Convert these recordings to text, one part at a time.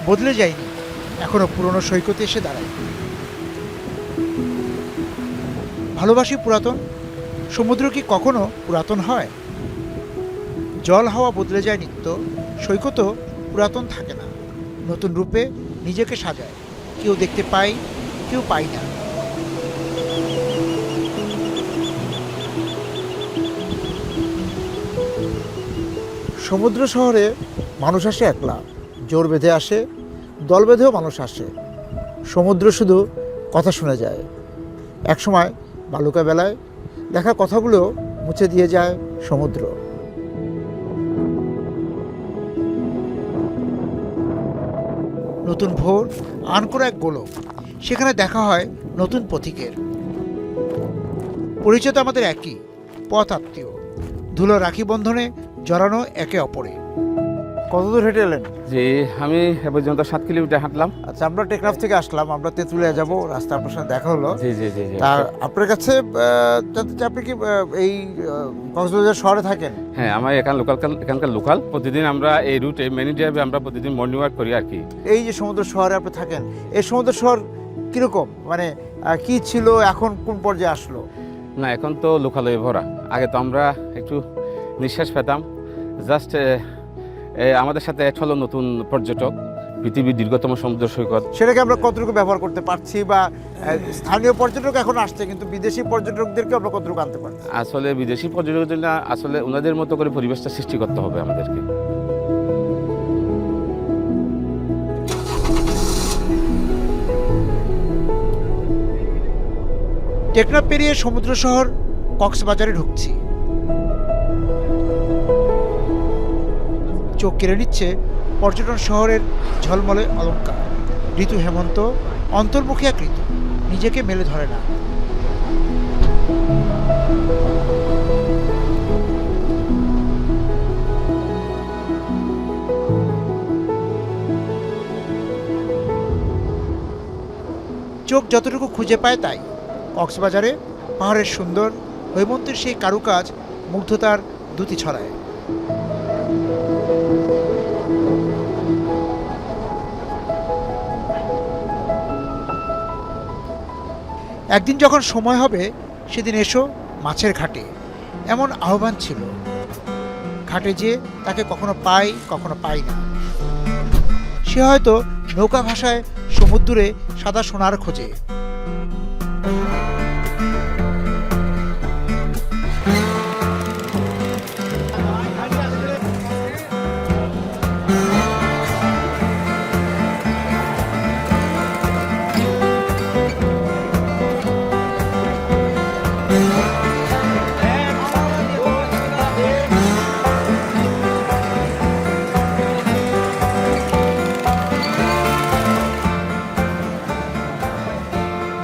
বদলে যায়নি, এখনো পুরনো সৈকতে এসে দাঁড়ায়। ভালোবাসি পুরাতন। সমুদ্র কি কখনো পুরাতন হয়? জল হাওয়া বদলে যায় নিত্য, সৈকতও পুরাতন থাকে না, নতুন রূপে নিজেকে সাজায়। কেউ দেখতে পায়, কেউ পায় না। সমুদ্র শহরে মানুষ আসে একলা, জোর বেঁধে আসে, দল বেঁধেও মানুষ আসে। সমুদ্র শুধু কথা শোনা যায়। একসময় বালুকা বেলায় লেখা কথাগুলো মুছে দিয়ে যায় সমুদ্র। নতুন ভোর, আনকোরা এক গোলক, সেখানে দেখা হয় নতুন পথিকের। পরিচয় তো আমাদের একই, পথ আত্মীয়, ধুলো রাখি বন্ধনে জড়ানো একে অপরে। কতদূর হেঁটে এলেন? জি, আমি এ পর্যন্ত 7 কিলোমিটার হাঁটলাম। আচ্ছা, আমরা টেকনাফ থেকে আসলাম, আমরা তেঁতুলিয়া যাব, রাস্তা আপনার সাথে দেখা হলো। জি জি জি জি। তা আপনার কাছে জানতে চাই, আপনি কি এই কক্সবাজার শহরে থাকেন? হ্যাঁ, আমার এখানকার লোকাল। প্রতিদিন আমরা এই রুটে মেনি ড্রাইভে আমরা প্রতিদিন মর্নিং ওয়াক করি আর কি। এই যে সমুদ্র শহরে আপনি থাকেন, এই সমুদ্র শহর কিরকম, মানে কি ছিল, এখন কোন পর্যায়ে আসলো? না, এখন তো লোকালয়ে ভরা। আগে তো আমরা একটু নিঃশ্বাস পেতাম। জাস্ট আমাদের সাথে এক হলো নতুন পর্যটক, পৃথিবীর দীর্ঘতম সমুদ্র সৈকত। সেটাকে আমরা কতটুকু ব্যবহার করতে পারছি, বা স্থানীয় পর্যটক এখন আসছে, কিন্তু বিদেশি পর্যটকদেরকে আমরা কতটুকু আনতে পারছি? আসলে বিদেশি পর্যটকদের না, আসলে ওনাদের মতো করে পরিবেশটা সৃষ্টি করতে হবে আমাদেরকে। টেকনাফ পেরিয়ে সমুদ্র শহর কক্সবাজারে ঢুকছি। চোখ কেড়ে নিচ্ছে পর্যটন শহরের ঝলমলে অলংকার। ঋতু হেমন্ত, অন্তর্মুখী এক ঋতু, নিজেকে মেলে ধরে না। চোখ যতটুকু খুঁজে পায় তাই। কক্সবাজারে পাহাড়ের সুন্দর, হৈমন্তের সেই কারুকাজ মুগ্ধতার দ্যুতি ছড়ায়। একদিন যখন সময় হবে, সেদিন এসো মাছের ঘাটে, এমন আহ্বান ছিল। ঘাটে যে তাকে কখনো পাই, কখনো পাই না। সে হয়তো নৌকা ভাষায় সমুদ্রে সাদা সোনার খোঁজে।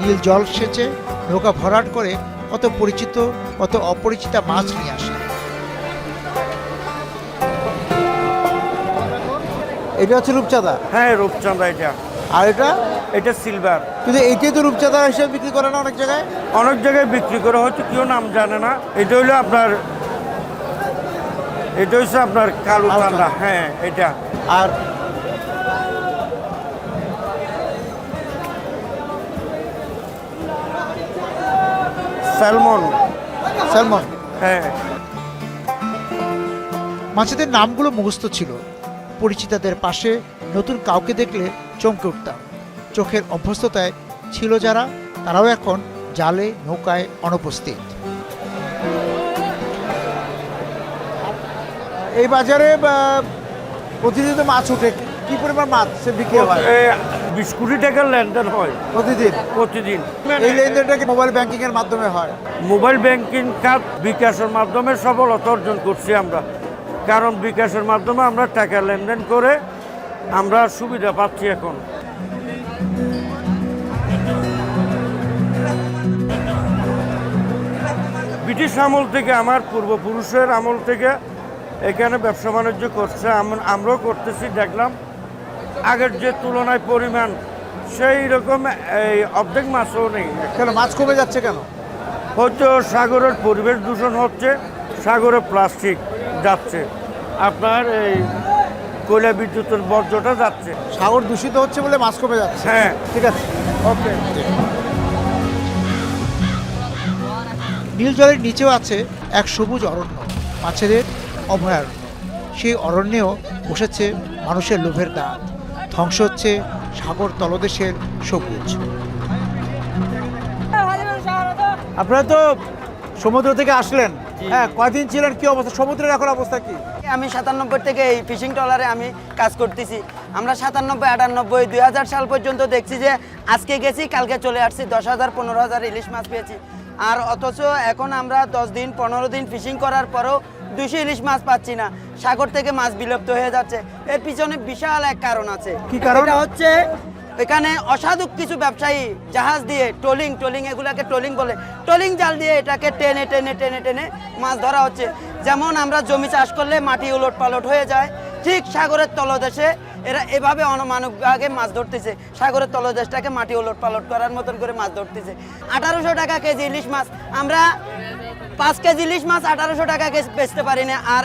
নীল জল সেচে নৌকা ভরাট করে কত পরিচিত, কত অপরিচিতা মাছ নিয়ে আসে। এটা হচ্ছে রূপচাঁদা। হ্যাঁ, রূপচাঁদা এটা। আর এটা এটা সিলভার। কিন্তু এইটাই তো রূপচাঁদা হিসেবে বিক্রি করে না অনেক জায়গায়? অনেক জায়গায় বিক্রি করে, হয়তো কেউ নাম জানে না। এটা হলো আপনার, এটা হচ্ছে আপনার কালো চাঁদা। হ্যাঁ, এটা। আর স্যালমন। স্যালমন। হ্যাঁ। মাছেদের নামগুলো মুখস্থ ছিল। পরিচিতদের পাশে নতুন কাউকে দেখলে চমকে উঠতাম। চোখের অভ্যস্ততায় ছিল যারা, তারাও এখন জালে, নৌকায় অনুপস্থিত। এই বাজারে প্রতিদিন তো মাছ উঠে, কি পরিমাণ মাছ সে বিক্রি হয়? 20 কোটি টাকার লেনদেন হয় প্রতিদিন। প্রতিদিন। এই লেনদেনটা কি মোবাইল ব্যাংকিং এর মাধ্যমে হয়? মোবাইল ব্যাংকিং কার্ড বিকাশের মাধ্যমে সফলতা অর্জন করছি আমরা। কারণ বিকাশের মাধ্যমে আমরা টাকা লেনদেন করে আমরা সুবিধা পাচ্ছি এখন। ব্রিটিশ আমল থেকে, আমার পূর্বপুরুষের আমল থেকে এখানে ব্যবসা বাণিজ্য করছে, আমরাও করতেছি। দেখলাম আগের যে তুলনায় পরিমাণ, সেই রকম এই অর্ধেক মাছও নেই। কেন মাছ কমে যাচ্ছে কেন? হয়তো সাগরের পরিবেশ দূষণ হচ্ছে, সাগরে প্লাস্টিক যাচ্ছে। আপনার এই কোয়লা বিদ্যুতের বর্জ্যটা যাচ্ছে। সাগর দূষিত হচ্ছে বলে মাছ কমে যাচ্ছে। হ্যাঁ, ঠিক আছে, ওকে। নীল জলের নিচেও আছে এক সবুজ অরণ্য, মাছেদের অভয়ারণ্য। সেই অরণ্যেও বসেছে মানুষের লোভের দাঁত, ধ্বংস হচ্ছে সাগর তলদেশের সবুজ। আপনারা তো সমুদ্র থেকে আসলেন, হ্যাঁ, কয়দিন ছিলেন, কি অবস্থা সমুদ্রের এখন অবস্থা কি? আমি 97 থেকে এই ফিশিং ট্রলারে আমি কাজ করতেছি। আমরা 97, 98, 2000 সাল পর্যন্ত দেখছি যে আজকে গেছি কালকে চলে আসছি, 10,000 15,000 ইলিশ মাছ পেয়েছি। আর অথচ এখন আমরা 10 দিন 15 দিন ফিশিং করার পরেও 200 ইলিশ মাছ পাচ্ছি না। সাগর থেকে মাছ বিলুপ্ত হয়ে যাচ্ছে। এর পিছনে বিশাল এক কারণ আছে। কি কারণ? এটা হচ্ছে এখানে অসাধু কিছু ব্যবসায়ী জাহাজ দিয়ে ট্রলিং এগুলাকে ট্রলিং বলে, ট্রলিং জাল দিয়ে এটাকে টেনে টেনে টেনে টেনে মাছ ধরা হচ্ছে। যেমন আমরা জমি চাষ করলে মাটি উলট পালট হয়ে যায়, ঠিক সাগরের তলদেশে এরা এভাবে অনমানবিকভাবে মাছ ধরতেছে। সাগরের তলদেশটাকে মাটি উলট পালট করার মতন করে মাছ ধরতেছে। 1800 টাকা কেজি ইলিশ মাছ আমরা 5 কেজি ইলিশ মাছ 1800 টাকা বেচতে পারি না, আর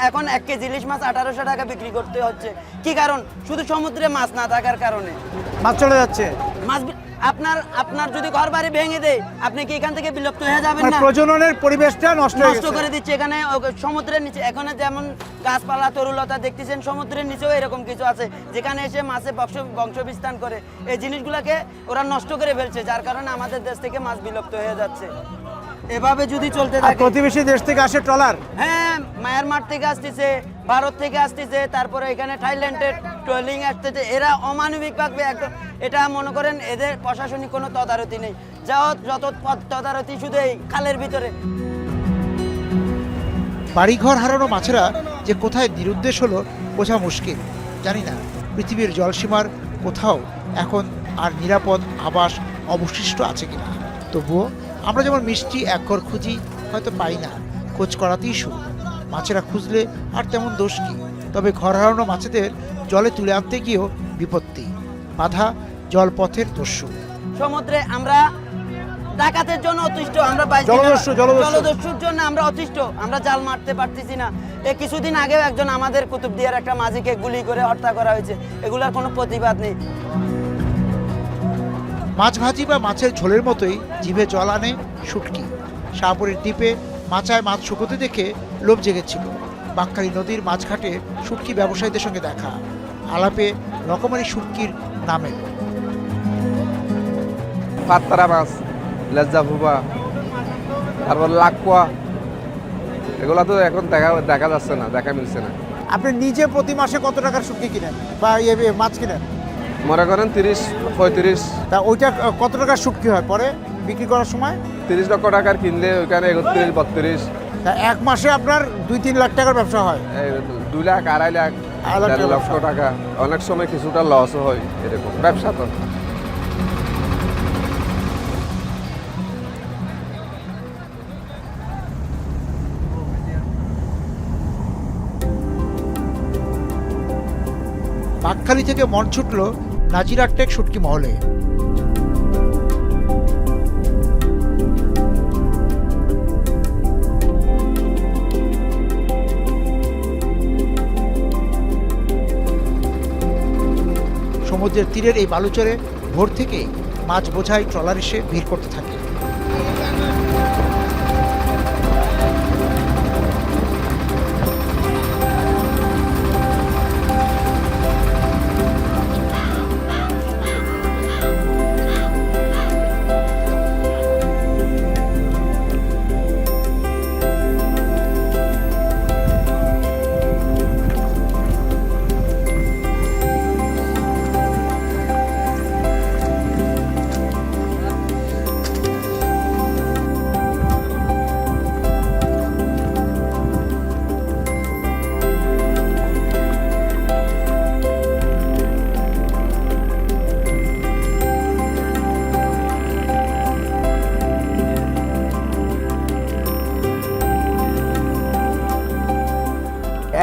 এখন 1 কেজি ইলিশ মাছ 1800 টাকা বিক্রি করতে হচ্ছে। কি কারণ? শুধু সমুদ্রে মাছ না থাকার কারণে মাছ চলে যাচ্ছে। মাছ আপনার যদি ঘর বাড়ি ভেঙে দেয়, আপনি কি এখান থেকে বিলুপ্ত হয়ে যাবেন না? প্রজননের পরিবেশটা নষ্ট করে দিচ্ছে। এখানে সমুদ্রের নিচে এখানে যেমন গাছপালা তরুলতা দেখতেছেন, সমুদ্রের নিচেও এরকম কিছু আছে যেখানে এসে মাছে বংশ বিস্তার করে। এই জিনিসগুলোকে ওরা নষ্ট করে ফেলছে, যার কারণে আমাদের দেশ থেকে মাছ বিলুপ্ত হয়ে যাচ্ছে। এভাবে যদি চলতে থাকে, প্রতিবেশী দেশ থেকে আসে ট্রলার, হ্যাঁ, মায়ানমার থেকে আসতেছে, ভারত থেকে আসতেছে, তারপরে এখানে থাইল্যান্ডের ট্রলিং আসতেছে। এরা অমানবিকভাবে একদম, এটা মনে করেন এদের প্রশাসনিক কোনো তদারকি নেই, যত তদারকি শুধু এই খালের ভিতরে। বাড়িঘর হারানো মাছেরা যে কোথায় নিরুদ্দেশ হলো বোঝা মুশকিল। জানি না পৃথিবীর জলসীমার কোথাও এখন আর নিরাপদ আবাস অবশিষ্ট আছে কিনা। তবুও আমরা যেমন মিষ্টি এক ঘর খুঁজি, হয়তো পাই না, খোঁজ করাতেই শুরু। মাছেরা খুঁজলে আর তেমন দোষ কি? তবে ঘর হারানো মাছেদের জলে তুলে আনতে গিয়েও বিপত্তি, বাধা জলপথের দস্যু। সমুদ্রে আমরা ডাকাতের জন্য অতিষ্ঠ, আমরা জলদস্যুর জন্য আমরা অতিষ্ঠ। আমরা জাল মারতে পারতেছি না। এই কিছুদিন আগে একজন আমাদের কুতুবদিয়ার একটা মাঝিকে গুলি করে হত্যা করা হয়েছে। এগুলার কোনো প্রতিবাদ নেই। মাছ ভাজি বা মাছের ঝোলের মতোই জিভে জল আনে শুটকি। শাহপুরের দ্বীপে মাচায় মাছ শুকোতে দেখে লোভ জেগেছিল। বাঁকখালী নদীর মাছঘাটে শুটকি ব্যবসায়ীদের সঙ্গে দেখা, আলাপে রকমারি শুটকির নাম এলো। পাত্তারা মাছ, লেজা ভুবা, তারপর লাকুয়া, এগুলা তো এখন দেখা যাচ্ছে না, দেখা মিলছে না। আপনি নিজে প্রতি মাসে কত টাকার শুটকি কিনেন বা মাছ কিনেন? মনে করেন 30-35। তা ওইটা কত টাকার শুটকি হয় পরে বিক্রি করার সময়? 30 লক্ষ টাকার কিনলে ওইখানে 31-32। তা এক মাসে আপনার 2-3 লাখ টাকার ব্যবসা হয়। 2 লাখ, 2.5 লাখ, 1.5 লক্ষ টাকা। অনেক সময় কিছুটা লসও হয়, এরকম ব্যবসা তো। বাঁকখালী থেকে মন ছুটল নাজিরাট্টেক শুটকি মহলে। সমুদ্রের তীরের এই বালুচরে ভোর থেকেই মাছ বোঝাই ট্রলার এসে ভিড় করতে থাকে।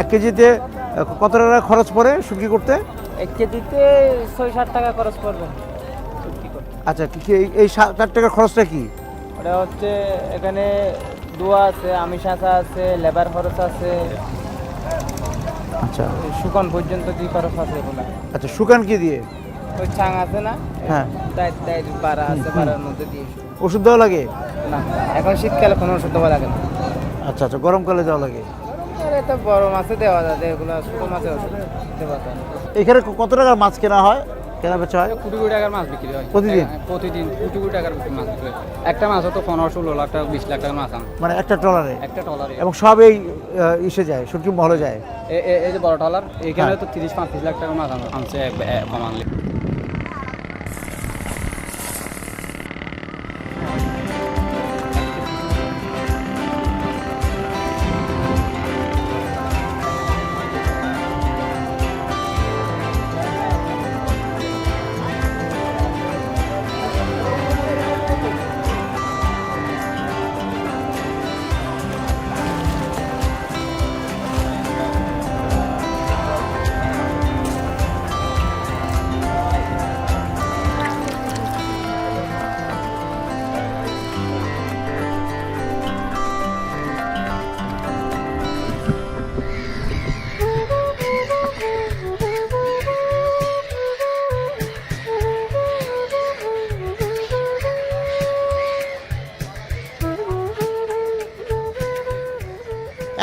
এক কেজিতে কত টাকা খরচ পড়ে শুটকি করতে? 1 কেজিতে 6-7 টাকা খরচ পড়বে শুটকি করতে। আচ্ছা, এই 7 টাকার খরচটা কি? ওটা হচ্ছে এখানে দোয়া আছে, আমিষ আঁচা আছে, লেবার খরচ আছে, আচ্ছা শুকান পর্যন্ত 2 খরচ আছে এগুলা। আচ্ছা, শুকান কি দিয়ে? ওই চাং আছে না, হ্যাঁ। দায় বাড়া আছে, বাড়ার মধ্যে দিয়ে ওষুধ দেওয়া লাগে? না, এখন শীতকালে কোনো ওষুধ দেওয়া লাগে না। আচ্ছা আচ্ছা, গরমকালে দেওয়া লাগে। আরে তো বড় মাছে দেওয়া যায়, এগুলো ছোট মাছে ওষুধ দেওয়া যায় না। এখানে কত টাকার মাছ কেনা হয়, কেনা বেচা হয়? কোটি কোটি টাকার মাছ বিক্রি হয় প্রতিদিন? প্রতিদিন কোটি কোটি টাকার মাছ বিক্রি হয়। একটা মাছ তো 15-16 লাখ টাকা, 20 লাখ টাকার মাছ আম মানে একটা ট্রলারে? একটা ট্রলারে। এবং সব এই ইসে যায়, শুটকি মহলে যায়? এই যে বড় ট্রলার, এখানে হ্যাঁ। তো 30-35 লাখ টাকার মাছ আনছে কমানলে।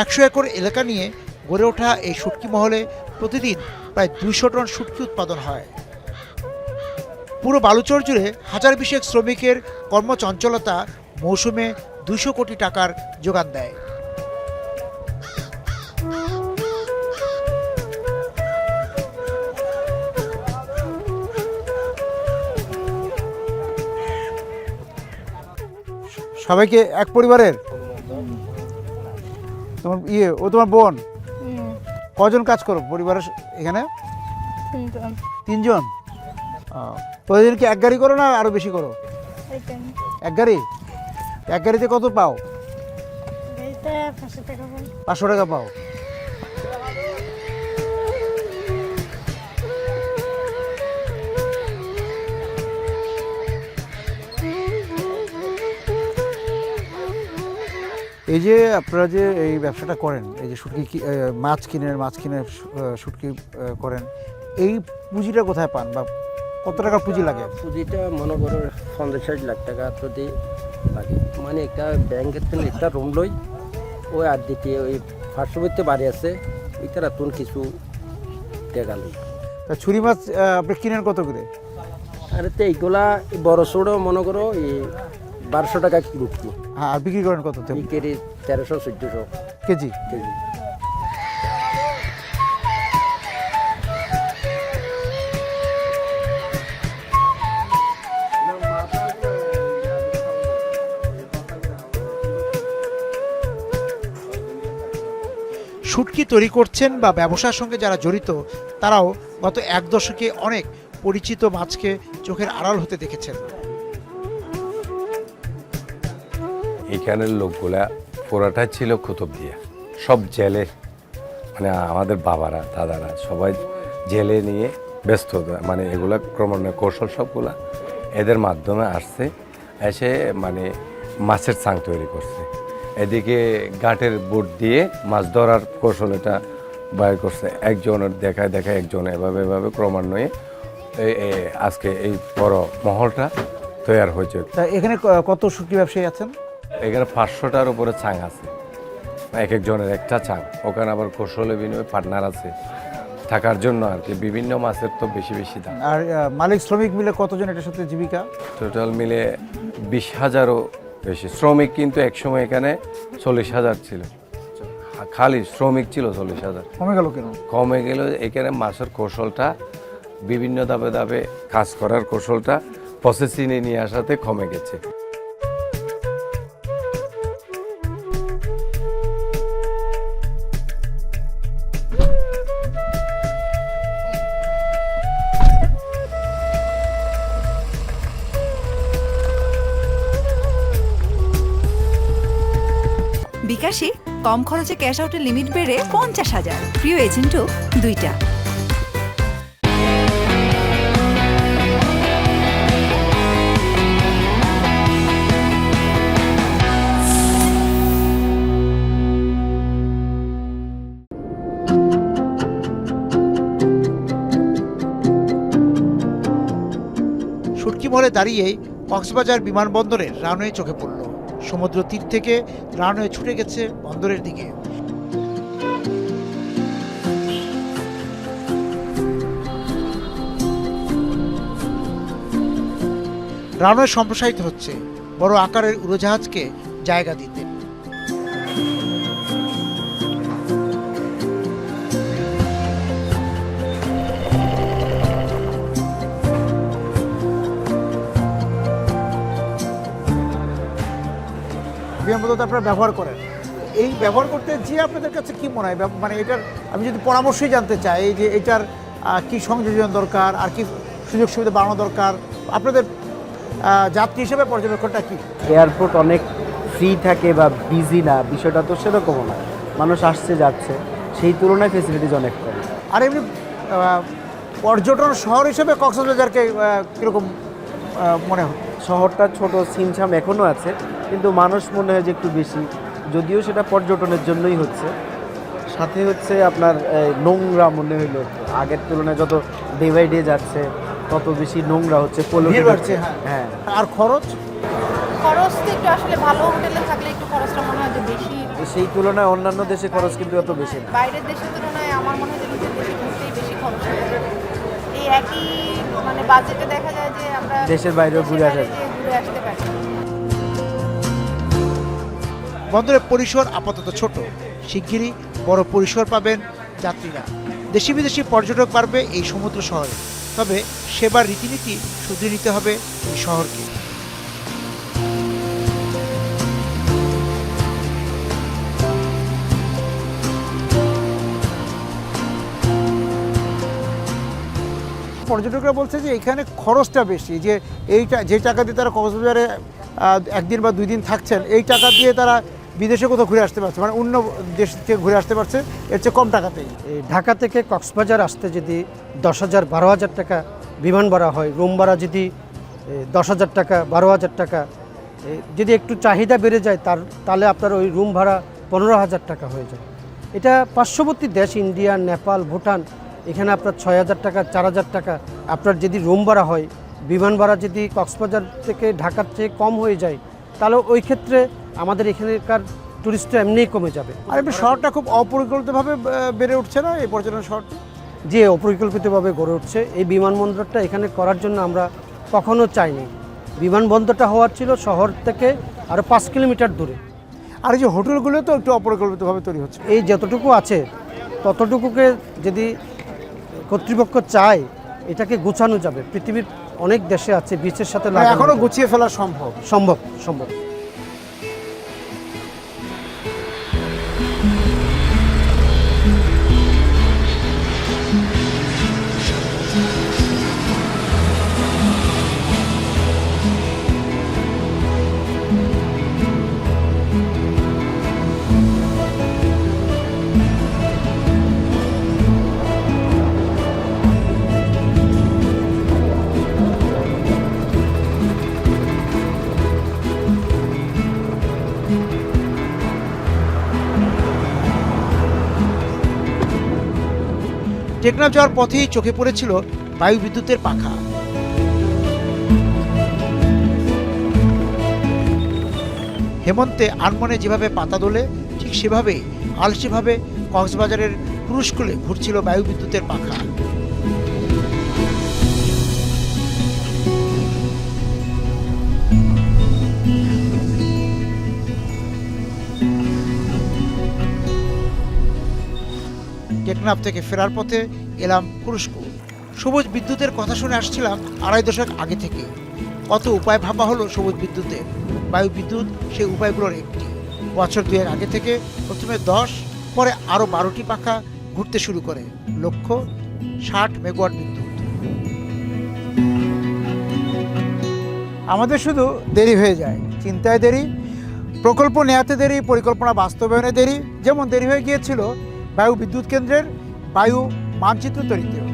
একশো একর এলাকা নিয়ে গড়ে ওঠা এই শুটকি মহলে প্রতিদিন প্রায় 200 টন শুটকি উৎপাদন হয়। পুরো বালুচর জুড়ে 1000 শ্রমিকের কর্মচঞ্চলতা মৌসুমে 200 কোটি টাকার যোগান দেয়। সবাইকে এক পরিবারের? তোমার ও তোমার বোন? কজন কাজ করো পরিবারের এখানে? 3 জন। প্রতিদিন কি এক গাড়ি করো না আরো বেশি করো? এক গাড়ি? এক গাড়িতে কত পাও? 500 টাকা পাও। এই যে আপনারা যে এই ব্যবসাটা করেন, এই যে শুটকি মাছ কিনে শুটকি করেন, এই পুঁজিটা কোথায় পান বা কত টাকা পুঁজি লাগে? পুঁজিটা মনে করো 50-60 লাখ টাকা প্রতি লাগে। মানে একটা ব্যাংকের থেকে একটা রুম লই, ওই আর দ্বিতীয় ওই পার্শ্ববর্তী বাড়ি আছে, ওইটার তুন কিছু টাকা লই। তা ছুরি মাছ আপনি কিনেন কত করে? আর তো এইগুলা বড় ছোটো মনে করো এই 1200 টাকা রুপি। হ্যাঁ, আর বিক্রি করেন কত বিক্রি 1300-1400 কেজি? কেজি। শুটকি তৈরি করছেন বা ব্যবসার সঙ্গে যারা জড়িত, তারাও গত 1 দশকে অনেক পরিচিত মাছকে চোখের আড়াল হতে দেখেছেন। এখানের লোকগুলা পুরাটা ছিল কুতুবদিয়া, সব জেলে, মানে আমাদের বাবারা দাদারা সবাই জেলে নিয়ে ব্যস্ত, মানে এগুলা ক্রমান্বয়ে কৌশল সবগুলা এদের মাধ্যমে আসছে, এসে মানে মাছের চাং তৈরি করছে। এদিকে ঘাটের বোট দিয়ে মাছ ধরার কৌশল এটা বাইর করছে, একজনের দেখায় দেখায় একজন, এভাবে এভাবে ক্রমান্বয়ে আজকে এই বড় মহলটা তৈরি হয়েছে। তা এখানে কত শুটকি ব্যবসায়ী আছেন? এখানে 500টার উপরে চাং আছে, এক একজনের একটা চাং। ওখানে আবার কৌশলে বিনিময়ে পার্টনার আছে থাকার জন্য আর কি। বিভিন্ন মাছের তো বেশি বেশি দাম। আর মালিক শ্রমিক মিলে কতজন এটার সাথে জীবিকা? টোটাল মিলে 20,000-ও বেশি শ্রমিক, কিন্তু একসময় এখানে 40,000 ছিল, খালি শ্রমিক ছিল 40,000। কমে গেল কেন? কমে গেল এখানে মাছের কৌশলটা, বিভিন্ন ধাপে ধাপে কাজ করার কৌশলটা প্রসেসিংয়ে নিয়ে আসাতে কমে গেছে। বিকাশে কম খরচে ক্যাশ আউটের লিমিট বেড়ে 50,000, প্রিয় এজেন্টও 2টা। চুটকি মহলে দাঁড়িয়েই কক্সবাজার বিমানবন্দরের রানওয়ে চোখে পড়ল। সমুদ্র তীর থেকে রানওয়ে ছুটে গেছে বন্দরের দিকে। রানওয়ে সম্প্রসারিত হচ্ছে বড় আকারের উড়োজাহাজকে জায়গা দিতে। বিমানবন্দর আপনারা ব্যবহার করেন, এই ব্যবহার করতে যে আপনাদের কাছে কি মনে হয়, মানে এটার আমি যদি পরামর্শই জানতে চাই যে এটার কি সংযোজন দরকার আর কি সুযোগ সুবিধা বাড়ানো দরকার, আপনাদের যাত্রী হিসেবে পর্যবেক্ষণটা কি? এয়ারপোর্ট অনেক ফ্রি থাকে বা বিজি না, বিষয়টা তো সেরকমও না, মানুষ আসছে যাচ্ছে, সেই তুলনায় ফেসিলিটিস অনেক কম। আর এমনি পর্যটন শহর হিসেবে কক্সবাজারকে কীরকম মনে হয়? শহরটা ছোট, ছিমছাম এখনও আছে, কিন্তু মানুষ মনে হয় যে একটু বেশি, যদিও সেটা পর্যটনের জন্যই হচ্ছে। সাথে হচ্ছে আপনার নোংরা মনে হইলো আগের তুলনায়, যত ডে বাই ডে যাচ্ছে তত বেশি নোংরা হচ্ছে, ভিড় বাড়ছে। হ্যাঁ, আর খরচ তো একটু আসলে ভালো হোটেলে থাকলে একটু খরচটা মনে হয় যে বেশি, সেই তুলনায় অন্যান্য দেশে খরচ কিন্তু এত বেশি না। বাইরের দেশের তুলনায় আমার মনে হয় যে নিজের দেশে ঘুরতেই বেশি খরচ হয়। এই একই মানে বাজেটে দেখা যায় যে আমরা দেশের বাইরেও ঘুরে আসা যায়। ঘুরে আসতে পারি। বন্দরের পরিসর আপাতত ছোট, শিগগিরই বড় পরিসর পাবেন যাত্রীরা। দেশি বিদেশি পর্যটক বাড়বে এই সমুদ্র শহরে, তবে সেবার রীতিনীতি শুধরে নিতে হবে এই শহরকে। পর্যটকরা বলছে যে এখানে খরচটা বেশি, যে এইটা যে টাকা দিয়ে তারা কক্সবাজারে একদিন বা 2 দিন থাকছেন, এই টাকা দিয়ে তারা বিদেশে কোথাও ঘুরে আসতে পারছে, মানে অন্য দেশ থেকে ঘুরে আসতে পারছে এর চেয়ে কম টাকাতেই। ঢাকা থেকে কক্সবাজার আসতে যদি 10,000 12,000 টাকা বিমান ভাড়া হয়, রুম ভাড়া যদি 10,000 টাকা 12,000 টাকা, যদি একটু চাহিদা বেড়ে যায় তাহলে আপনার ওই রুম ভাড়া 15,000 টাকা হয়ে যায়। এটা পার্শ্ববর্তী দেশ ইন্ডিয়া, নেপাল, ভুটান, এখানে আপনার 6,000 টাকা 4,000 টাকা আপনার যদি রুম ভাড়া হয়, বিমান ভাড়া যদি কক্সবাজার থেকে ঢাকার চেয়ে কম হয়ে যায়, তাহলে ওই ক্ষেত্রে আমাদের এখানকার টুরিস্টরা এমনিই কমে যাবে। আর এমনি শহরটা খুব অপরিকল্পিতভাবে বেড়ে উঠছে না এই পর্যটন শহরটি? যে অপরিকল্পিতভাবে গড়ে উঠছে, এই বিমানবন্দরটা এখানে করার জন্য আমরা কখনো চাইনি। বিমানবন্দরটা হওয়ার ছিল শহর থেকে আরও 5 কিলোমিটার দূরে। আর এই যে হোটেলগুলো তো একটু অপরিকল্পিতভাবে তৈরি হচ্ছে। এই যতটুকু আছে ততটুকুকে যদি কর্তৃপক্ষ চায় এটাকে গোছানো যাবে। পৃথিবীর অনেক দেশে আছে বিচের সাথে এখনো গুছিয়ে ফেলা সম্ভব। সম্ভব। টেকনাফ যাওয়ার পথেই চোখে পড়েছিল বায়ু বিদ্যুতের পাখা। হেমন্তে আনমনে যেভাবে পাতা দোলে, ঠিক সেভাবেই আলসেভাবে কক্সবাজারের ক্রুশকুলে ঘুরছিল বায়ু বিদ্যুতের পাখা। টেকনাফ থেকে ফেরার পথে এলাম কুরুস্কু। সবুজ বিদ্যুতের কথা শুনে আসছিলাম 2.5 দশক আগে থেকে। কত উপায় ভাবা হলো সবুজ বিদ্যুতের। বায়ু বিদ্যুৎ সেই উপায়গুলোর একটি। বছর 2 আগে থেকে প্রথমে 10, পরে আরও 12টি পাখা ঘুরতে শুরু করে। লক্ষ্য 60 মেগাওয়াট বিদ্যুৎ। আমাদের শুধু দেরি হয়ে যায়, চিন্তায় দেরি, প্রকল্প নেওয়াতে দেরি, পরিকল্পনা বাস্তবায়নে দেরি। যেমন দেরি হয়ে গিয়েছিল বায়ু বিদ্যুৎ কেন্দ্রের বায়ু মানচিত্র তৈরিতেও।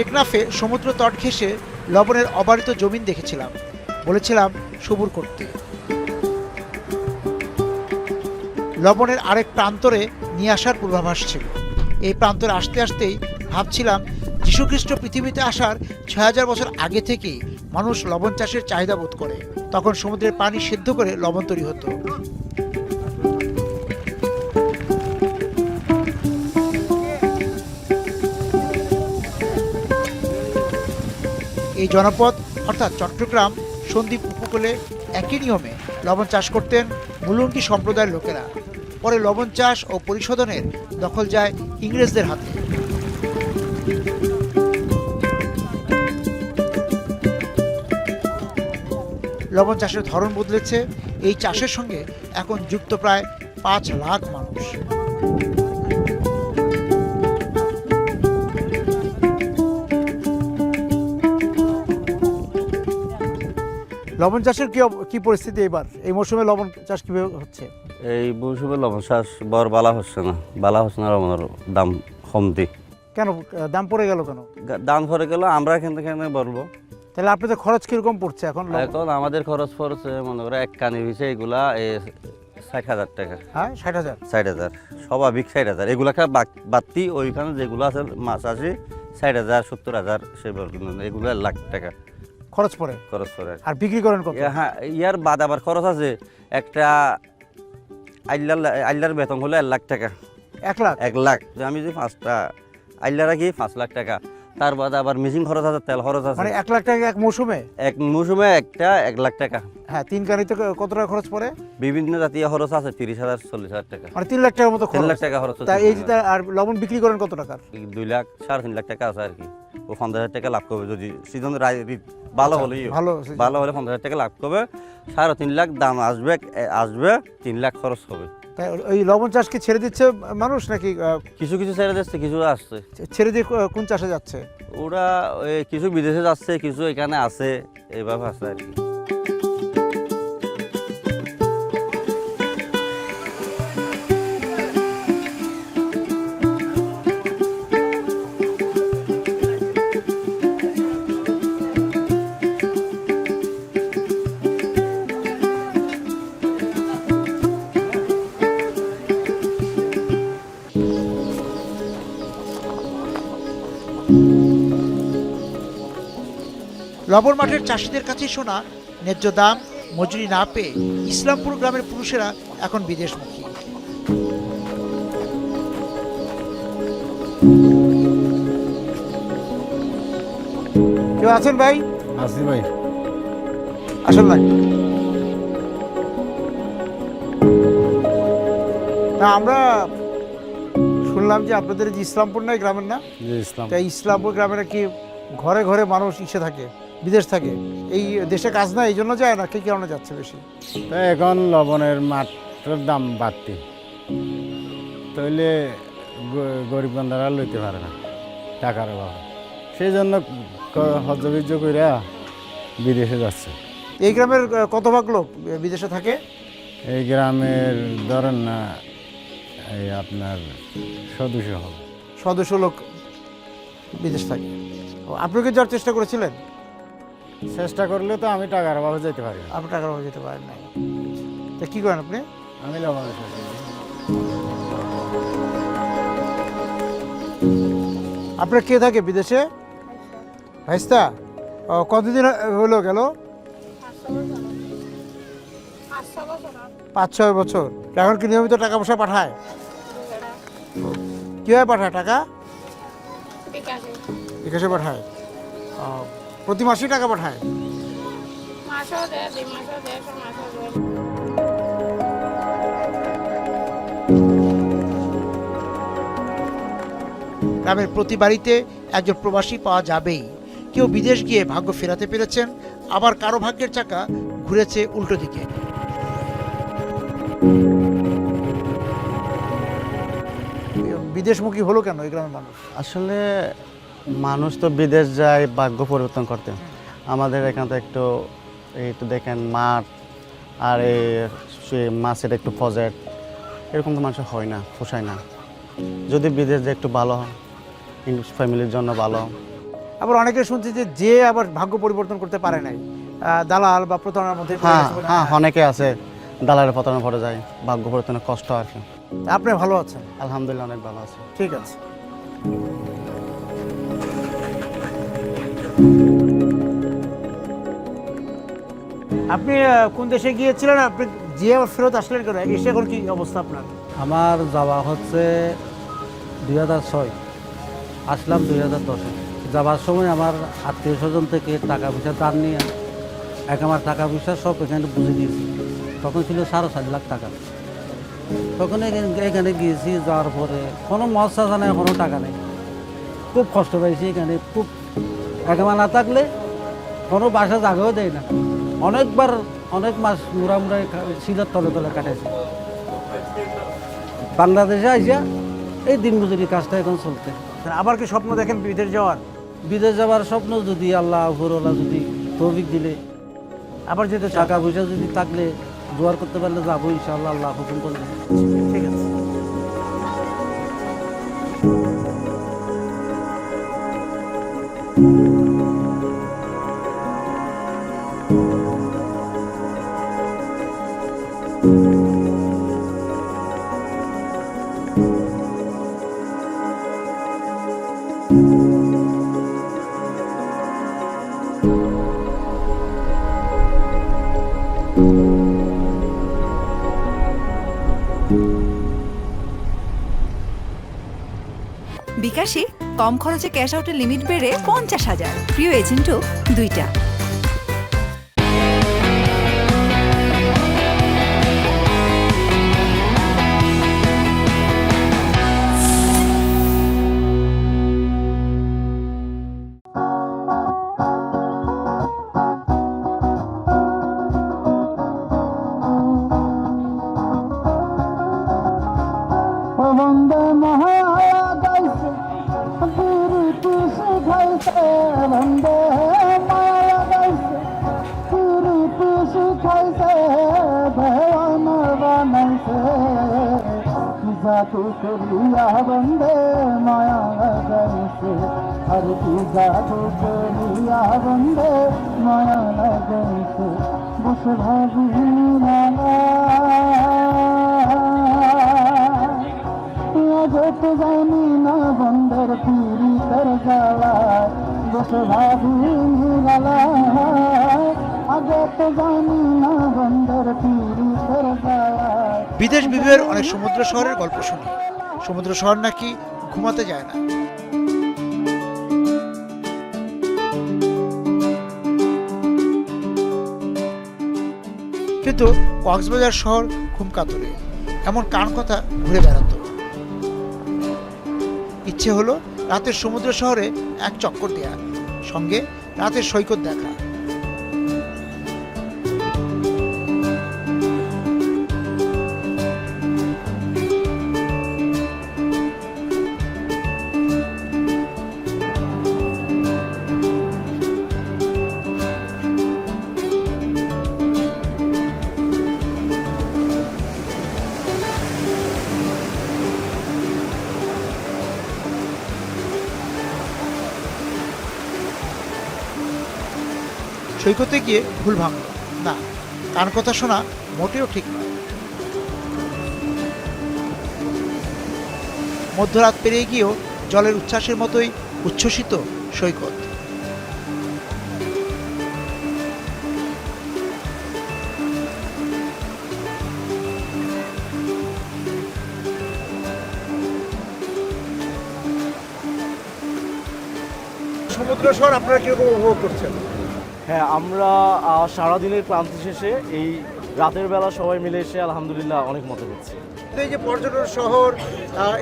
টেকনাফে সমুদ্র তট ঘেঁষে লবণের অবারিত জমিন দেখেছিলাম, বলেছিলাম সবুর করতে। লবণের আরেক প্রান্তরে নিয়ে আসার পূর্বাভাস ছিল। এই প্রান্তরে আসতে আসতেই ভাবছিলাম যীশুখ্রিস্ট পৃথিবীতে আসার ৬০০০ বছর আগে থেকেই মানুষ লবণ চাষের চাহিদা বোধ করে। তখন সমুদ্রের পানি সেদ্ধ করে লবণ তৈরি হতো। এই জনপদ অর্থাৎ চট্টগ্রাম সন্দ্বীপ উপকূলে একই নিয়মে লবণ চাষ করতেন মুলুঙ্গি সম্প্রদায়ের লোকেরা। পরে লবণ চাষ ও পরিশোধনের দখল যায় ইংরেজদের হাতে। লবণ চাষের ধরন বদলেছে। এই চাষের সঙ্গে এখন যুক্ত প্রায় ৫ লাখ মানুষ। লবণ চাষের কি পরিস্থিতি এবার? এই মৌসুমে লবণ চাষ কিভাবে হচ্ছে? এই মৌসুমে লবণ চাষ বড় বালা হচ্ছে না লবণের দাম কমতি। কেন দাম পড়ে গেল? কেন দাম পড়ে গেল আমরা এখান থেকে বলবো। তাহলে আপনাদের খরচ কিরকম পড়ছে এখন? এখন আমাদের খরচ পড়ছে মনে করে এক কানি ভিসে এগুলা ৬০,০০০ টাকা। হ্যাঁ ৬০,০০০। ৬০,০০০ স্বাভাবিক ৬০,০০০। এগুলাকে বাড়তি ওইখানে যেগুলো আছে মাছ আসে ৬০,০০০ ৭০,০০০ সেগুলো এগুলো ১ লাখ টাকা খরচ পড়ে। আর বিক্রি করেন কত? হ্যাঁ ইয়ার বাদ আবার খরচ আছে। একটা আইলার বেতন হলো ১ লাখ টাকা। ১ লাখ? ১ লাখ। আমি যে ৫টা আইলা রাখি ৫ লাখ টাকা। তার বাদে আবার মেশিন খরচ আছে, তেল খরচ আছে। মানে ১ লাখ টাকা এক মৌসুমে? এক মৌসুমে একটা ১ লাখ টাকা। হ্যাঁ ৩ কানিতে কত টাকা খরচ পড়ে? বিভিন্ন জাতীয় খরচ আছে ৩০,০০০ ৪০,০০০ টাকা। মানে ৩ লাখ টাকার মতো খরচ। ৩ লাখ টাকা খরচ। তা এই যে আর লবণ বিক্রি করেন কত টাকার? ২ লাখ ৩.৫ লাখ টাকা আছে আর কি। ও ৫০,০০০ টাকা লাভ করবে যদি সিজন ভালো হলেই। ভালো হলে ৫০,০০০ টাকা লাভ করবে। ৩.৫ লাখ দাম আসবে ৩ লাখ খরচ হবে। তাই ওই লবণ চাষ কি ছেড়ে দিচ্ছে মানুষ নাকি? কিছু কিছু ছেড়ে দিচ্ছে, কিছু আসছে। ছেড়ে দিয়ে কোন চাষে যাচ্ছে? ওরা কিছু বিদেশে যাচ্ছে, কিছু এখানে আছে, এইভাবে আছে আর কি। লবণ মাঠের চাষিদের কাছে শোনা ন্যায্য দাম মজুরি না পেয়ে ইসলামপুর গ্রামের পুরুষেরা এখন বিদেশমুখী। কেউ আছেন ভাই? আসি ভাই। আসেন ভাই। না আমরা শুনলাম যে আপনাদের যে ইসলামপুর নাই গ্রামের না? তাই ইসলামপুর গ্রামের কি ঘরে ঘরে মানুষ ইসে থাকে, বিদেশ থাকে। এই দেশে কাজ না এই জন্য যায় না, কি কারণে যাচ্ছে বেশি? তাই এখন লবণের মাত্রার দাম বাড়তি, তাইলে গরিব বান্ধারা লইতে পারে না টাকার অভাবে, সেই জন্য হজ্জবিজ্জ করে বিদেশে যাচ্ছে। এই গ্রামের কত ভাগ লোক বিদেশে থাকে? এই গ্রামের ধরেন না এই আপনার ১০০ হবে। ১০০ লোক বিদেশ থাকে। আপনি কি যাওয়ার চেষ্টা করেছিলেন? চেষ্টা করলে তো আমি টাকার অভাবে যেতে পারি। আপনি টাকার অভাবে যেতে পারেন নাই। তা কি করেন আপনি? আমি লবণের চাষ করি। আপনার কে থাকে বিদেশে? ভাইস্তা? কতদিন হলো গেল? ৫-৬ বছর। এখন কি নিয়মিত টাকা পয়সা পাঠায়? কীভাবে পাঠায় টাকা? বিকাশে পাঠায়। প্রতি মাসেই টাকা পাঠায়? গ্রামের প্রতি বাড়িতে একজন প্রবাসী পাওয়া যাবেই। কেউ বিদেশ গিয়ে ভাগ্য ফেরাতে পেরেছেন, আবার কারো ভাগ্যের চাকা ঘুরেছে উল্টো দিকে। বিদেশমুখী হলো কেন এই গ্রামের মানুষ? আসলে মানুষ তো বিদেশ যায় ভাগ্য পরিবর্তন করতে। আমাদের এখান থেকে একটু দেখেন মাঠ আর এই মাছের একটু প্রজেক্ট এরকম তো মানুষের হয় না, পোষায় না। যদি বিদেশ যায় একটু ভালো, ফ্যামিলির জন্য ভালো, আবার অনেকে শুনছি যে আবার ভাগ্য পরিবর্তন করতে পারে নাই, দালাল বা প্রতারণার মধ্যে পড়ে হ্যাঁ গেছে বলে। হ্যাঁ অনেকে আছে দালালের প্রতারণা পড়ে যায়, ভাগ্য পরিবর্তনের কষ্ট আর কি। আপনি ভালো আছেন? আলহামদুলিল্লাহ অনেক ভালো আছে। ঠিক আছে। আপনি কোন দেশে গিয়েছিলেন? আপনি যে ফেরত আসলেন কেন? এসে এখন কি অবস্থা আপনার? আমার যাওয়া হচ্ছে 2006, আসলাম 2010-এ। যাওয়ার সময় আমার আত্মীয় স্বজন থেকে টাকা পয়সা ধার নিয়ে আমার টাকা পয়সা সব এখানে বুঝে দিয়েছি। তখন ছিল 4.5 লাখ টাকা। তখন এখানে গিয়েছি, যাওয়ার পরে কোনো মহাসা নেই, কোনো টাকা নেই, খুব কষ্ট পাইছি এখানে। খুব একেবারে না থাকলে কোনো বাসা জায়গাও দেয় না। অনেকবার অনেক মাস মুড়ামুড়ায় শিলার তলে তলে কাটাইছি। বাংলাদেশে আইসা এই দিনমজুরি কাজটা এখন চলতে। আবার কি স্বপ্ন দেখেন বিদেশ যাওয়ার? বিদেশ যাওয়ার স্বপ্ন যদি আল্লাহ উপরওয়ালা যদি তৌফিক দিলে, আবার যেতে চান? টাকা পয়সা যদি থাকলে জোয়ার করতে পারলে যাবো ইনশাআল্লাহ, আল্লাহ হুকুম করলে। ঠিক আছে। বিকাশে কম খরচে ক্যাশ আউটের লিমিট বেড়ে 50,000, প্রিয় এজেন্টও 2টা। বিদেশ বিভের অনেক সমুদ্র শহরের গল্প শুনি। সমুদ্র শহর নাকি ঘুমাতে যায় না। কিন্তু কক্সবাজার শহর ঘুম কাতরে, এমন কান কথা ঘুরে বেড়াতো। ইচ্ছে হলো রাতের সমুদ্র শহরে এক চক্কর দেয়া, সঙ্গে রাতের সৈকত দেখা। সৈকতে গিয়ে ভুল ভাঙল না, কান কথা শোনা মোটেও ঠিক নয়। মধ্যরাত পেরিয়ে গিয়েও জলের উচ্ছ্বাসের মতোই উচ্ছ্বসিত সৈকত। সমুদ্র শহর আপনারা কিরকম উপভোগ করছেন? হ্যাঁ, আমরা সারাদিনের ক্লান্তি শেষে এই রাতের বেলা সবাই মিলে এসে আলহামদুলিল্লাহ অনেক মজা করছি। এই যে পর্যটন শহর,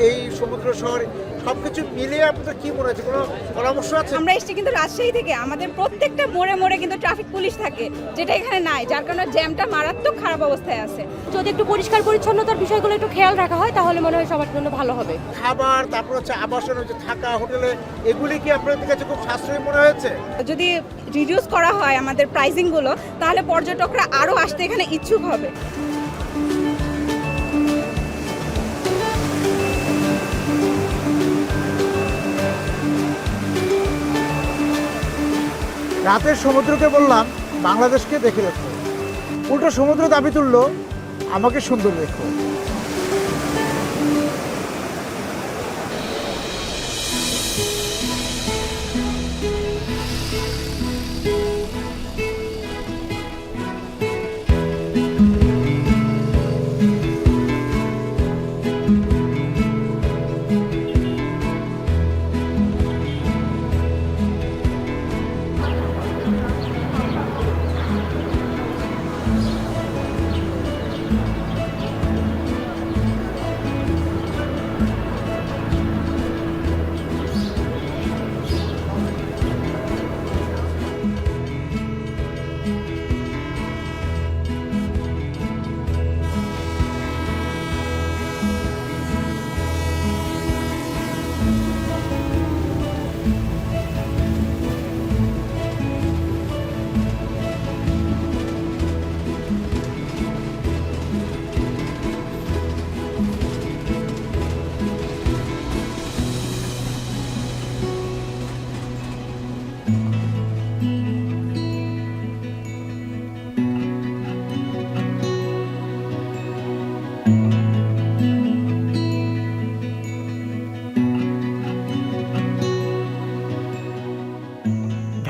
এই সমুদ্র শহর, সবকিছু মিলিয়ে আপনাদের কি মনে হচ্ছে? কোনো পরামর্শ আছে? আমরা এসেছি কিন্তু রাজশাহী থেকে, আমাদের প্রত্যেকটা মোড়ে মোড়ে কিন্তু ট্রাফিক পুলিশ থাকে, যেটা এখানে নাই, যার কারণে জ্যামটা মারাত্মক খারাপ অবস্থায় আছে। যদি একটু পরিষ্কার পরিচ্ছন্নতার বিষয়গুলো একটু খেয়াল রাখা হয় তাহলে মনে হয় সবার জন্য ভালো হবে। খাবার, তারপর হচ্ছে আবাসন, হচ্ছে থাকা, হোটেলে, এগুলি কি আপনাদের কাছে খুব সাশ্রয়ী মনে হয়েছে? যদি রিডিউস করা হয় আমাদের প্রাইসিংগুলো, তাহলে পর্যটকরা আরও আসতে এখানে ইচ্ছুক হবে। রাতের সমুদ্রকে বললাম বাংলাদেশকে দেখে রেখো, উল্টো সমুদ্র দাবি তুললো আমাকে সুন্দর রেখো।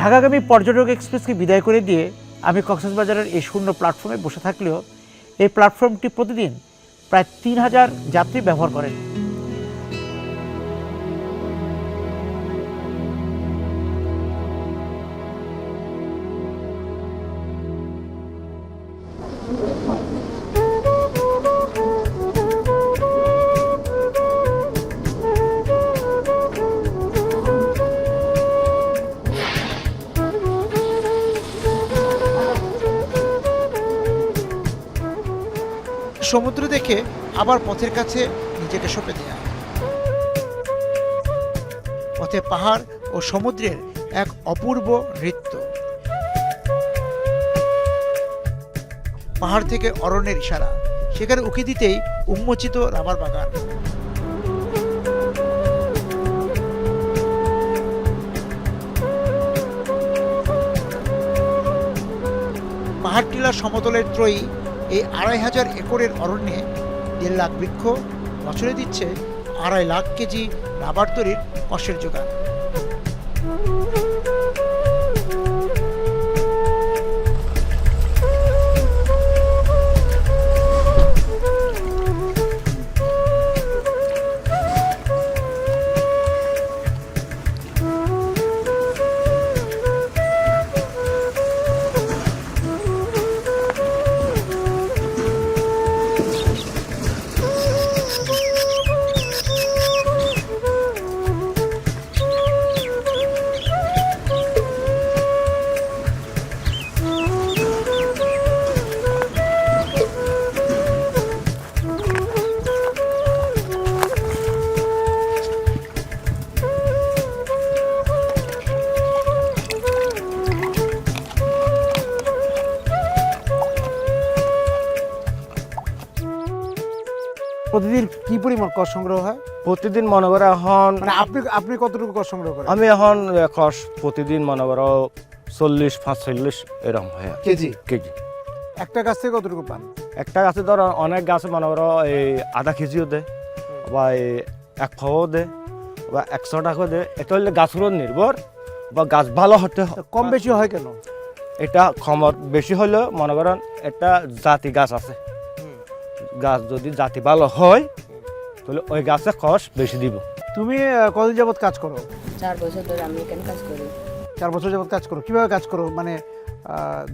ঢাকাগামী পর্যটক এক্সপ্রেসকে বিদায় করে দিয়ে আমি কক্সবাজারের এই শূন্য প্ল্যাটফর্মে বসে থাকলেও এই প্ল্যাটফর্মটি প্রতিদিন প্রায় 3000 যাত্রী ব্যবহার করেন। সমুদ্র দেখে আবার পথের কাছে নিজেকে সঁপে দেয়া, পথে পাহাড় ও সমুদ্রের এক অপূর্ব নৃত্য। পাহাড় থেকে অরণ্যের ইশারা, সেখানে উকি দিতেই উন্মোচিত রাবার বাগান। পাহাড় টিলা সমতলের ত্রয়ী এই 2500 একরের অরণ্যে 1.5 লাখ বৃক্ষ বছরে দিচ্ছে 2.5 লাখ কেজি রাবার তৈরির কষের যোগান। প্রতিদিন কি পরিমাণ কর সংগ্রহ হয়? প্রতিদিন মনে করো এখন মানে আপনি কতটুকু কর সংগ্রহ করেন? আমি এখন খস প্রতিদিন মনে করো 40-45 এরকম হয় কেজি। কেজি একটা গাছ থেকে কতটুকু পান? একটা গাছে ধরো অনেক গাছে মনে করো এই আধা কেজিও দেয় বা এই 1 পাও দেয় বা 100 টাকাও দেয়। এটা হলে গাছের উপর নির্ভর বা গাছ ভালো হতে কম বেশি হয় কেন? এটা কমর বেশি হলেও মনে করেন একটা জাতি গাছ আছে, গাছ যদি জাতি ভালো হয় তাহলে ওই গাছে খরচ বেশি দিব। তুমি কতদিন যাবত কাজ করো? 4 বছর ধরে আমি এখানে কাজ করি। 4 বছর যাবত কাজ করো। কিভাবে কাজ করো, মানে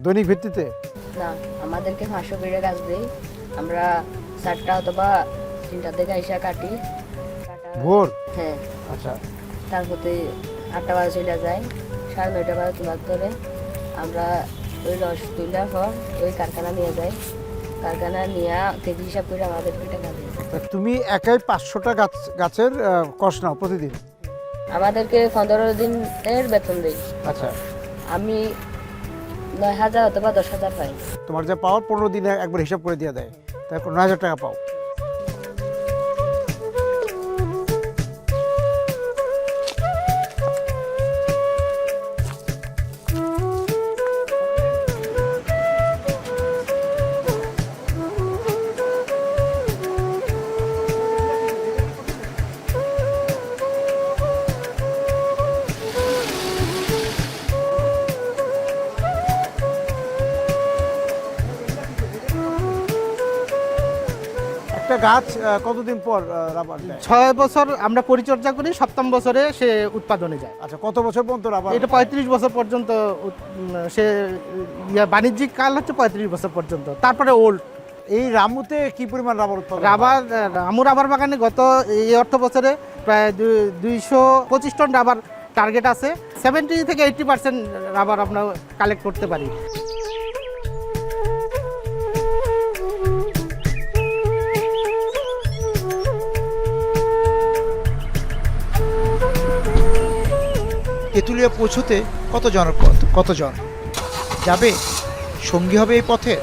দৈনিক ভিত্তিতে? না, আমাদেরকে 500 করে কাজ দেই। আমরা 4টা অথবা 3টা থেকে এসে কাটি। ভোর? হ্যাঁ। আচ্ছা। তারপরে 8টা বাজে চলে যায়, 9:30 বাজে তোলার ধরে আমরা ওই রস তোলার পর ওই কারখানা নিয়ে যাই। কারখানা নিয়ে কেজি হিসাব করে আমাদেরকে টাকা দেয়। তুমি একাই 500টা গাছের কষ নাও প্রতিদিন? আমাদেরকে 15 দিনের বেতন দেয়। আচ্ছা। আমি 9,000 অথবা 10,000 পাই। তোমার যা পাওয়ার 15 দিনে একবার হিসাব করে দিয়ে দেয়, তাই 9,000 টাকা পাও। একটা গাছ কতদিন পর রাবার দেয়? 6 বছর আমরা পরিচর্যা করি, 7ম বছরে সে উৎপাদনে যায়। আচ্ছা, কত বছর পর্যন্ত রাবার? এটা 35 বছর পর্যন্ত সে বাণিজ্যিক কাল হচ্ছে 35 বছর পর্যন্ত, তারপরে ওল্ড। এই রামুতে কি পরিমাণ রাবার উৎপাদন? রামু রাবার বাগানে গত এই অর্থ বছরে প্রায় 225 টন রাবার টার্গেট আছে। 70 থেকে 80% রাবার আমরা কালেক্ট করতে পারি। তেঁতুলিয়া পৌঁছতে কত জনপথ, কতজন যাবে? সঙ্গী হবে এই পথে?